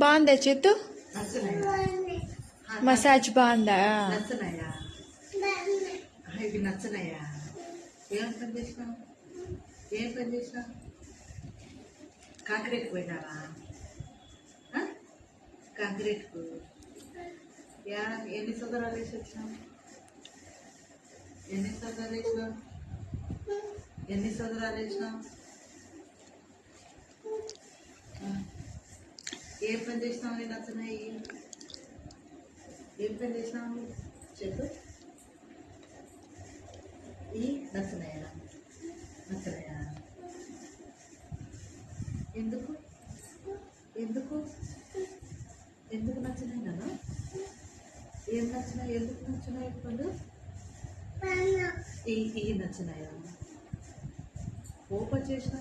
బాగుందా చేతు? మసాజ్ బాగుందా? నచ్చనాయా? ఇవి నచ్చనాయా? ఏం పని చేసినావు? ఏం పని చేసినావు? కాంక్రీట్కి పోయినావా? కాంక్రీట్కు ఎన్ని సదరాలు వేసి వచ్చినావు? ఎన్ని సదరాలు వేసినావు? ఎన్ని సదరాలు వేసినావు? ఏం పని చేసినావు? నేను నచ్చినాయి. ఏం పని చేసినావు చెప్పు. ఈ నచ్చినాయా? నచ్చినాయా? ఎందుకు ఎందుకు ఎందుకు నచ్చినాయి నన్ను? ఏం నచ్చినాయి? ఎందుకు నచ్చినాయి? ఇప్పుడు ఈ నచ్చినాయా? ఓపెన్ చేసినా